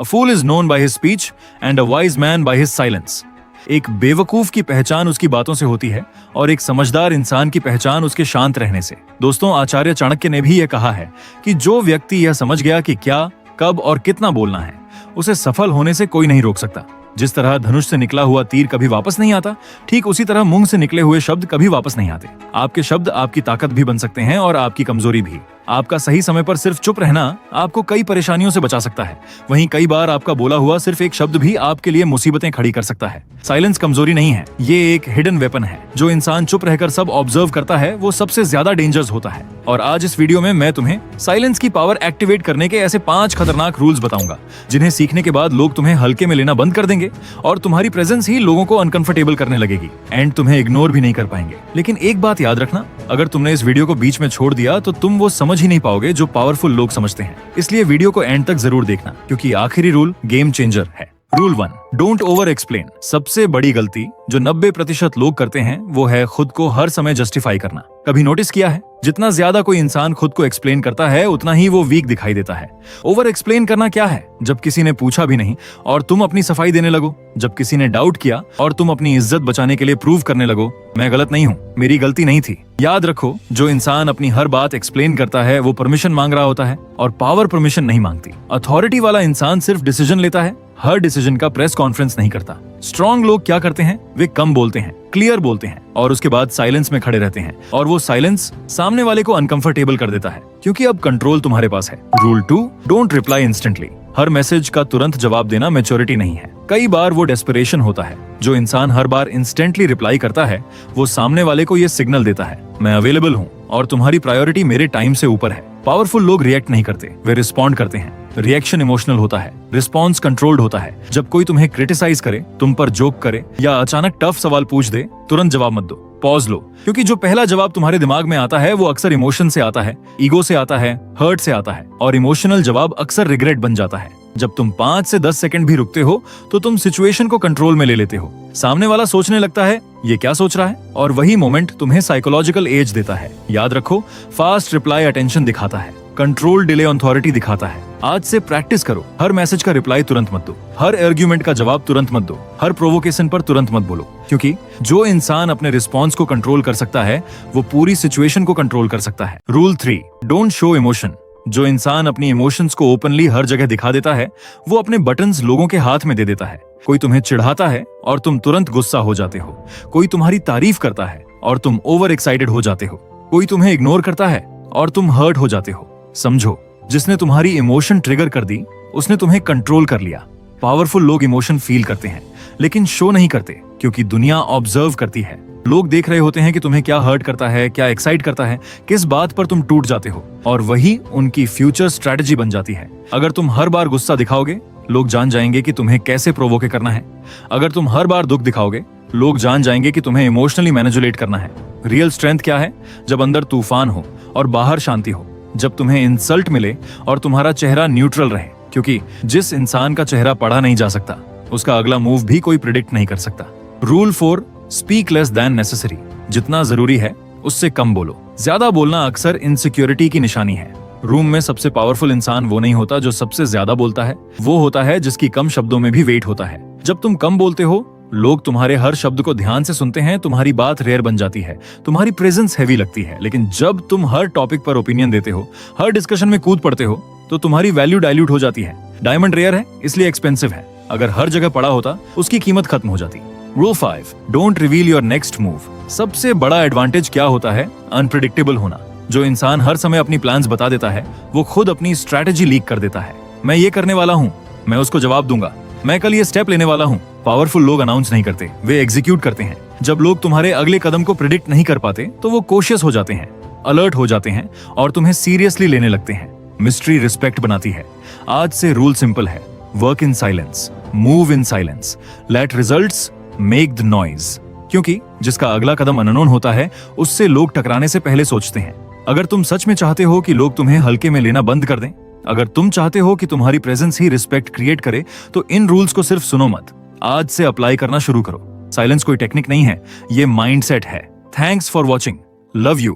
A fool is known by his speech and a wise man by his silence. एक बेवकूफ की पहचान उसकी बातों से होती है और एक समझदार इंसान की पहचान उसके शांत रहने से। दोस्तों, आचार्य चाणक्य ने भी यह कहा है कि जो व्यक्ति यह समझ गया कि क्या, कब और कितना बोलना है, उसे सफल होने से कोई नहीं रोक सकता। जिस तरह धनुष से निकला हुआ तीर कभी वापस नहीं आता, ठीक उसी तरह मुंह से निकले हुए शब्द कभी वापस नहीं आते। आपके शब्द आपकी ताकत भी बन सकते हैं और आपकी कमजोरी भी। आपका सही समय पर सिर्फ चुप रहना आपको कई परेशानियों से बचा सकता है। वहीं कई बार आपका बोला हुआ सिर्फ एक शब्द भी आपके लिए मुसीबतें खड़ी कर सकता है। साइलेंस कमजोरी नहीं है, ये एक हिडन वेपन है। जो इंसान चुप रहकर सब ऑब्जर्व करता है वो सबसे ज्यादा डेंजरस होता है। और आज इस वीडियो में मैं तुम्हें साइलेंस की पावर एक्टिवेट करने के ऐसे 5 खतरनाक रूल्स बताऊंगा, जिन्हें सीखने के बाद लोग तुम्हें हल्के में लेना बंद कर देंगे और तुम्हारी प्रेजेंस ही लोगों को अनकंफर्टेबल करने लगेगी एंड तुम्हें इग्नोर भी नहीं कर पाएंगे। लेकिन एक बात याद रखना, अगर तुमने इस वीडियो को बीच में छोड़ दिया तो तुम वो समझ ही नहीं पाओगे जो पावरफुल लोग समझते हैं। इसलिए वीडियो को एंड तक जरूर देखना, क्योंकि आखिरी रूल गेम चेंजर है। Rule 1, don't over explain. सबसे बड़ी गलती जो 90% लोग करते हैं वो है खुद को हर समय जस्टिफाई करना। कभी नोटिस किया है, जितना ज्यादा कोई इंसान खुद को एक्सप्लेन करता है उतना ही वो वीक दिखाई देता है। ओवर एक्सप्लेन करना क्या है? जब किसी ने पूछा भी नहीं और तुम अपनी सफाई देने लगो। जब किसी ने डाउट किया और तुम अपनी इज्जत बचाने के लिए प्रूव करने लगो, मैं गलत नहीं हूँ, मेरी गलती नहीं थी। याद रखो, जो इंसान अपनी हर बात एक्सप्लेन करता है वो परमिशन मांग रहा होता है और पावर परमिशन नहीं मांगती। अथॉरिटी वाला इंसान सिर्फ डिसीजन लेता है, हर डिसीजन का प्रेस कॉन्फ्रेंस नहीं करता। स्ट्रॉन्ग लोग क्या करते हैं? वे कम बोलते हैं, क्लियर बोलते हैं और उसके बाद साइलेंस में खड़े रहते हैं। और वो साइलेंस सामने वाले को अनकंफर्टेबल कर देता है, क्योंकि अब कंट्रोल तुम्हारे पास है। Rule 2, don't reply instantly. Her message का तुरंत जवाब देना मैच्योरिटी नहीं है। कई बार वो डेस्परेशन होता है। जो इंसान हर बार इंस्टेंटली रिप्लाई करता है वो सामने वाले को ये सिग्नल देता है, मैं अवेलेबल हूँ और तुम्हारी प्रायोरिटी मेरे टाइम से ऊपर है। पावरफुल लोग रिएक्ट नहीं करते, वे रिस्पॉन्ड करते हैं। रिएक्शन इमोशनल होता है, रिस्पॉन्स कंट्रोल्ड होता है। जब कोई तुम्हें क्रिटिसाइज करे, तुम पर जोक करे या अचानक टफ सवाल पूछ दे, तुरंत जवाब मत दो, पॉज लो, क्योंकि जो पहला जवाब तुम्हारे दिमाग में आता है वो अक्सर इमोशन से आता है, ईगो से आता है, हर्ट से आता है और इमोशनल जवाब अक्सर रिग्रेट बन जाता है। जब तुम 5 से 10 सेकंड भी रुकते हो तो तुम सिचुएशन को कंट्रोल में ले लेते हो। सामने वाला सोचने लगता है ये क्या सोच रहा है, और वही मोमेंट तुम्हें साइकोलॉजिकल एज देता है। याद रखो, फास्ट रिप्लाई अटेंशन दिखाता है, कंट्रोल डिले अथॉरिटी दिखाता है। आज से प्रैक्टिस करो, हर मैसेज का रिप्लाई तुरंत मत दो, हर आर्ग्यूमेंट का जवाब तुरंत मत दो, हर प्रोवोकेशन पर तुरंत मत बोलो, क्योंकि जो इंसान अपने रिस्पॉन्स को कंट्रोल कर सकता है वो पूरी सिचुएशन को कंट्रोल कर सकता है। Rule 3, don't show emotion. जो इंसान अपनी इमोशंस को ओपनली हर जगह दिखा देता है वो अपने बटन्स लोगों के हाथ में दे देता है। कोई तुम्हें चिढ़ाता है और तुम तुरंत गुस्सा हो जाते हो। कोई तुम्हारी तारीफ करता है और तुम ओवर एक्साइटेड हो जाते हो। कोई तुम्हें इग्नोर करता है और तुम हर्ट हो जाते हो। समझो, जिसने तुम्हारी इमोशन ट्रिगर कर दी उसने तुम्हें कंट्रोल कर लिया। पावरफुल लोग इमोशन फील करते हैं लेकिन शो नहीं करते, क्योंकि दुनिया ऑब्जर्व करती है। लोग देख रहे होते हैं कि तुम्हें क्या हर्ट करता है, क्या एक्साइट करता है, किस बात पर तुम टूट जाते हो, और वही उनकी फ्यूचर स्ट्रेटजी बन जाती है। अगर तुम हर बार गुस्सा दिखाओगे, लोग जान जाएंगे कि तुम्हें कैसे प्रोवोके करना है। अगर तुम हर बार दुख दिखाओगे, लोग जान जाएंगे कि तुम्हें इमोशनली मैनिपुलेट करना है। रियल स्ट्रेंथ क्या है? जब अंदर तूफान हो और बाहर शांति हो। जब तुम्हें इंसल्ट मिले और तुम्हारा चेहरा न्यूट्रल रहे, क्योंकि जिस इंसान का चेहरा पढ़ा नहीं जा सकता उसका अगला मूव भी कोई प्रिडिक्ट नहीं कर सकता। Rule 4, speak less than necessary. जितना जरूरी है उससे कम बोलो। ज्यादा बोलना अक्सर इनसिक्योरिटी की निशानी है। रूम में सबसे पावरफुल इंसान वो नहीं होता जो सबसे ज्यादा बोलता है, वो होता है जिसकी कम शब्दों में भी वेट होता है। जब तुम कम बोलते हो, लोग तुम्हारे हर शब्द को ध्यान से सुनते हैं, तुम्हारी बात रेयर बन जाती है, तुम्हारी प्रेजेंस हैवी लगती है। लेकिन जब तुम हर टॉपिक पर ओपिनियन देते हो, हर डिस्कशन में कूद पड़ते हो, तो तुम्हारी वैल्यू डाइल्यूट हो जाती है। डायमंड रेयर है इसलिए एक्सपेंसिव है, अगर हर जगह पड़ा होता उसकी कीमत खत्म हो जाती। Rule 5, don't reveal your next move. सबसे बड़ा एडवांटेज क्या होता है? अनप्रिडिक्टेबल होना। जो इंसान हर समय अपनी प्लान्स बता देता है वो खुद अपनी स्ट्रैटेजी लीक कर देता है। मैं ये करने वाला हूँ, मैं उसको जवाब दूंगा, मैं कल ये स्टेप लेने वाला हूँ। पावरफुल लोग अनाउंस नहीं करते, वे एग्जीक्यूट करते हैं। जब लोग तुम्हारे अगले कदम को प्रिडिक्ट नहीं कर पाते तो वो कॉशियस हो जाते हैं, अलर्ट हो जाते हैं और तुम्हें सीरियसली लेने लगते हैं। मिस्ट्री रिस्पेक्ट बनाती है। आज से रूल सिंपल है, work in silence, move in silence, let results make the noise. क्योंकि जिसका अगला कदम अननोन होता है उससे लोग टकराने से पहले सोचते हैं। अगर तुम सच में चाहते हो कि लोग तुम्हें हल्के में लेना बंद कर दें, अगर तुम चाहते हो कि तुम्हारी प्रेजेंस ही रिस्पेक्ट क्रिएट करे, तो इन रूल्स को सिर्फ सुनो मत, आज से अप्लाई करना शुरू करो। साइलेंस कोई टेक्निक नहीं है, ये माइंडसेट है। Thanks for watching, love you.